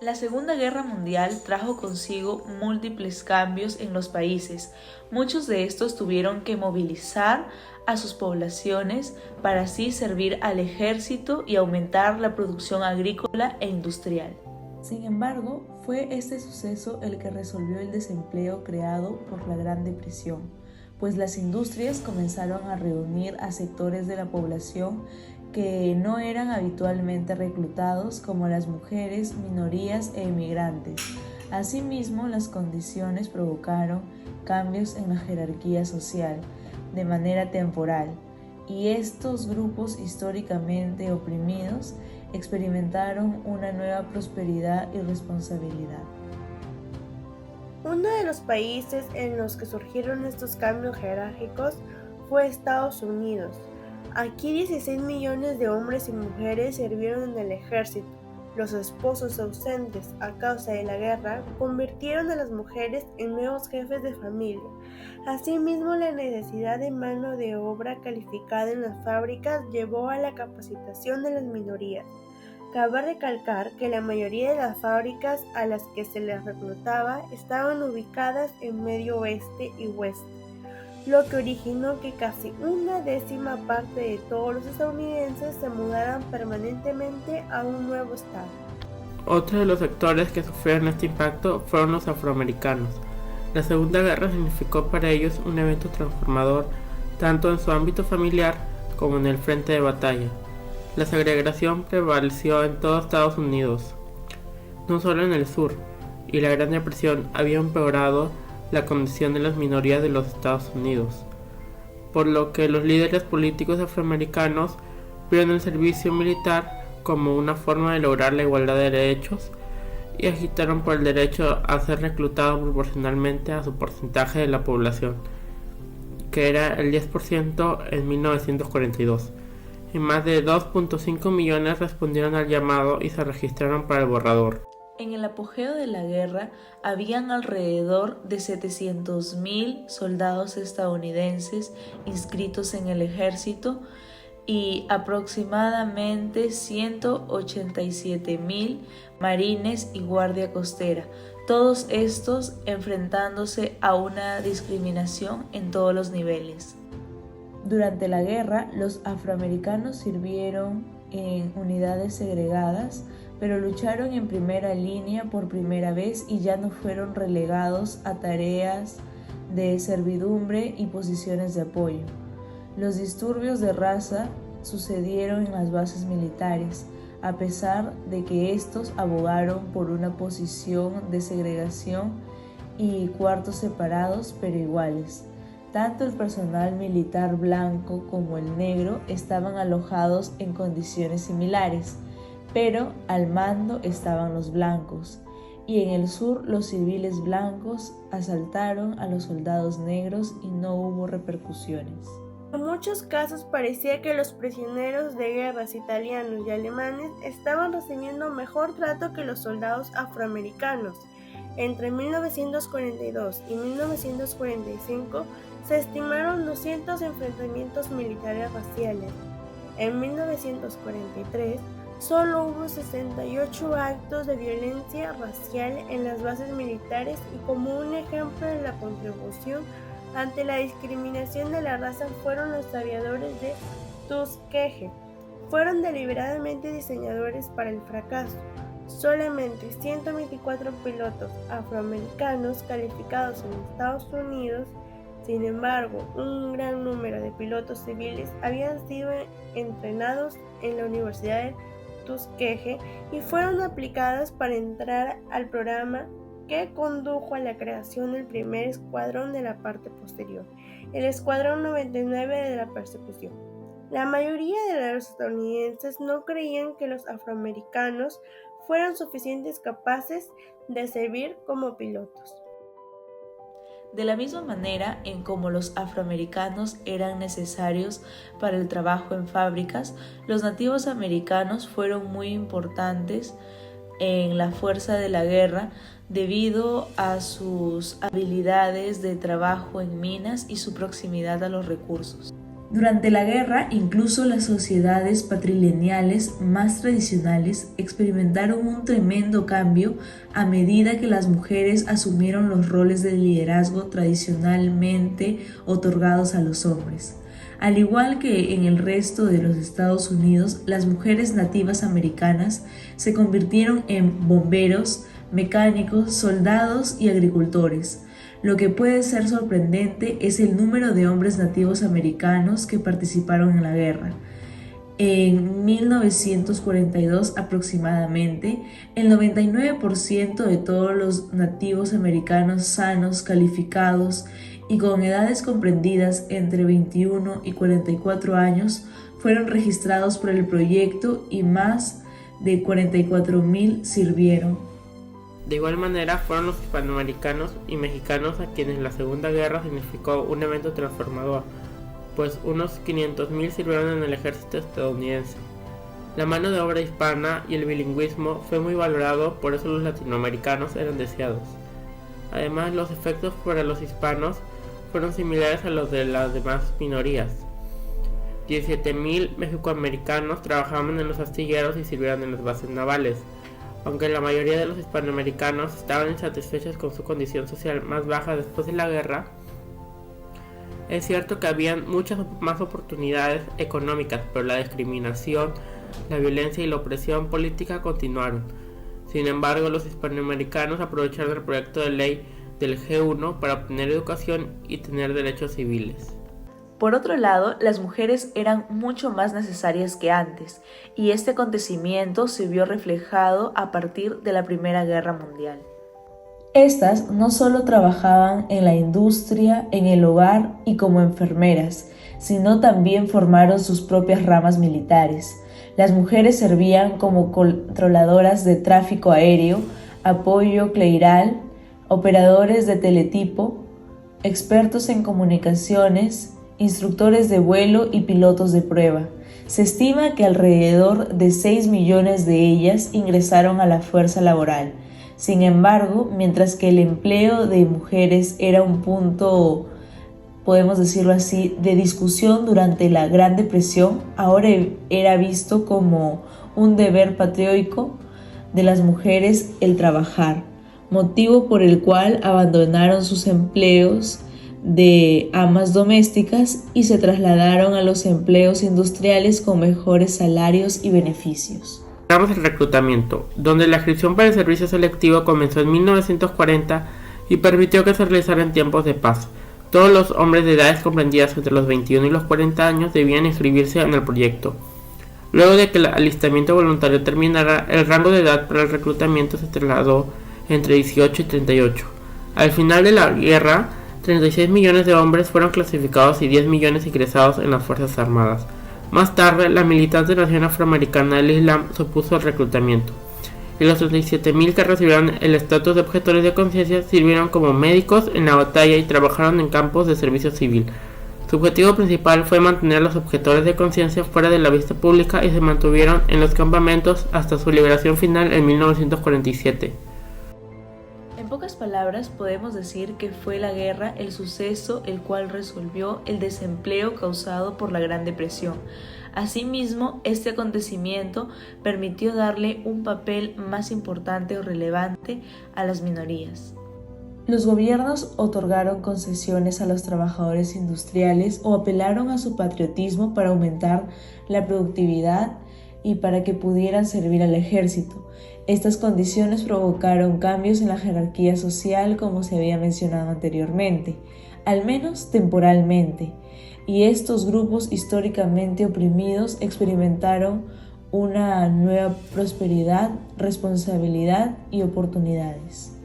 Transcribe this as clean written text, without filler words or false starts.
La Segunda Guerra Mundial trajo consigo múltiples cambios en los países. Muchos de estos tuvieron que movilizar a sus poblaciones para así servir al ejército y aumentar la producción agrícola e industrial. Sin embargo, fue este suceso el que resolvió el desempleo creado por la Gran Depresión, pues las industrias comenzaron a reunir a sectores de la población que no eran habitualmente reclutados, como las mujeres, minorías e inmigrantes. Asimismo, las condiciones provocaron cambios en la jerarquía social de manera temporal, y estos grupos históricamente oprimidos experimentaron una nueva prosperidad y responsabilidad. Uno de los países en los que surgieron estos cambios jerárquicos fue Estados Unidos. Aquí 16 millones de hombres y mujeres sirvieron en el ejército. Los esposos ausentes a causa de la guerra convirtieron a las mujeres en nuevos jefes de familia. Asimismo, la necesidad de mano de obra calificada en las fábricas llevó a la capacitación de las minorías. Cabe recalcar que la mayoría de las fábricas a las que se les reclutaba estaban ubicadas en Medio Oeste y Oeste, lo que originó que casi una décima parte de todos los estadounidenses se mudaran permanentemente a un nuevo estado. Otro de los sectores que sufrieron este impacto fueron los afroamericanos. La Segunda Guerra significó para ellos un evento transformador, tanto en su ámbito familiar como en el frente de batalla. La segregación prevaleció en todo Estados Unidos, no solo en el sur, y la Gran Depresión había empeorado la condición de las minorías de los Estados Unidos, por lo que los líderes políticos afroamericanos vieron el servicio militar como una forma de lograr la igualdad de derechos y agitaron por el derecho a ser reclutados proporcionalmente a su porcentaje de la población, que era el 10% en 1942. Y más de 2.5 millones respondieron al llamado y se registraron para el borrador. En el apogeo de la guerra, habían alrededor de 700.000 soldados estadounidenses inscritos en el ejército y aproximadamente 187.000 marines y guardia costera, todos estos enfrentándose a una discriminación en todos los niveles. Durante la guerra, los afroamericanos sirvieron en unidades segregadas, pero lucharon en primera línea por primera vez y ya no fueron relegados a tareas de servidumbre y posiciones de apoyo. Los disturbios de raza sucedieron en las bases militares, a pesar de que estos abogaron por una posición de segregación y cuartos separados pero iguales. Tanto el personal militar blanco como el negro estaban alojados en condiciones similares, pero al mando estaban los blancos, y en el sur los civiles blancos asaltaron a los soldados negros y no hubo repercusiones. En muchos casos parecía que los prisioneros de guerras italianos y alemanes estaban recibiendo mejor trato que los soldados afroamericanos. Entre 1942 y 1945 se estimaron 200 enfrentamientos militares raciales. En 1943 solo hubo 68 actos de violencia racial en las bases militares, y como un ejemplo de la contribución ante la discriminación de la raza fueron los aviadores de Tuskegee. Fueron deliberadamente diseñadores para el fracaso. Solamente 124 pilotos afroamericanos calificados en Estados Unidos. Sin embargo, un gran número de pilotos civiles habían sido entrenados en la Universidad de Tuskegee y fueron aplicadas para entrar al programa que condujo a la creación del primer escuadrón de la parte posterior, el Escuadrón 99 de la Persecución. La mayoría de los estadounidenses no creían que los afroamericanos fueran suficientes capaces de servir como pilotos. De la misma manera en como los afroamericanos eran necesarios para el trabajo en fábricas, los nativos americanos fueron muy importantes en la fuerza de la guerra debido a sus habilidades de trabajo en minas y su proximidad a los recursos. Durante la guerra, incluso las sociedades patrilineales más tradicionales experimentaron un tremendo cambio a medida que las mujeres asumieron los roles de liderazgo tradicionalmente otorgados a los hombres. Al igual que en el resto de los Estados Unidos, las mujeres nativas americanas se convirtieron en bomberos, mecánicos, soldados y agricultores. Lo que puede ser sorprendente es el número de hombres nativos americanos que participaron en la guerra. En 1942 aproximadamente, el 99% de todos los nativos americanos sanos, calificados y con edades comprendidas entre 21 y 44 años fueron registrados por el proyecto y más de 44,000 sirvieron. De igual manera, fueron los hispanoamericanos y mexicanos a quienes la Segunda Guerra significó un evento transformador, pues unos 500,000 sirvieron en el ejército estadounidense. La mano de obra hispana y el bilingüismo fue muy valorado, por eso los latinoamericanos eran deseados. Además, los efectos para los hispanos fueron similares a los de las demás minorías. 17,000 mexicoamericanos trabajaban en los astilleros y sirvieron en las bases navales. Aunque la mayoría de los hispanoamericanos estaban insatisfechos con su condición social más baja después de la guerra, es cierto que habían muchas más oportunidades económicas, pero la discriminación, la violencia y la opresión política continuaron. Sin embargo, los hispanoamericanos aprovecharon el proyecto de ley del G1 para obtener educación y tener derechos civiles. Por otro lado, las mujeres eran mucho más necesarias que antes, y este acontecimiento se vio reflejado a partir de la Primera Guerra Mundial. Estas no solo trabajaban en la industria, en el hogar y como enfermeras, sino también formaron sus propias ramas militares. Las mujeres servían como controladoras de tráfico aéreo, apoyo clerical, operadores de teletipo, expertos en comunicaciones, instructores de vuelo y pilotos de prueba. Se estima que alrededor de 6 millones de ellas ingresaron a la fuerza laboral. Sin embargo, mientras que el empleo de mujeres era un punto, podemos decirlo así, de discusión durante la Gran Depresión, ahora era visto como un deber patriótico de las mujeres el trabajar, motivo por el cual abandonaron sus empleos de amas domésticas y se trasladaron a los empleos industriales con mejores salarios y beneficios. Hablamos del reclutamiento, donde la inscripción para el servicio selectivo comenzó en 1940 y permitió que se realizara en tiempos de paz. Todos los hombres de edades comprendidas entre los 21 y los 40 años debían inscribirse en el proyecto. Luego de que el alistamiento voluntario terminara, el rango de edad para el reclutamiento se trasladó entre 18 y 38. Al final de la guerra, 36 millones de hombres fueron clasificados y 10 millones ingresados en las Fuerzas Armadas. Más tarde, la militante Nación Afroamericana del Islam se opuso al reclutamiento, y los 37,000 que recibieron el estatus de objetores de conciencia sirvieron como médicos en la batalla y trabajaron en campos de servicio civil. Su objetivo principal fue mantener a los objetores de conciencia fuera de la vista pública y se mantuvieron en los campamentos hasta su liberación final en 1947. En pocas palabras, podemos decir que fue la guerra el suceso el cual resolvió el desempleo causado por la Gran Depresión. Asimismo, este acontecimiento permitió darle un papel más importante o relevante a las minorías. Los gobiernos otorgaron concesiones a los trabajadores industriales o apelaron a su patriotismo para aumentar la productividad y para que pudieran servir al ejército. Estas condiciones provocaron cambios en la jerarquía social, como se había mencionado anteriormente, al menos temporalmente, y estos grupos históricamente oprimidos experimentaron una nueva prosperidad, responsabilidad y oportunidades.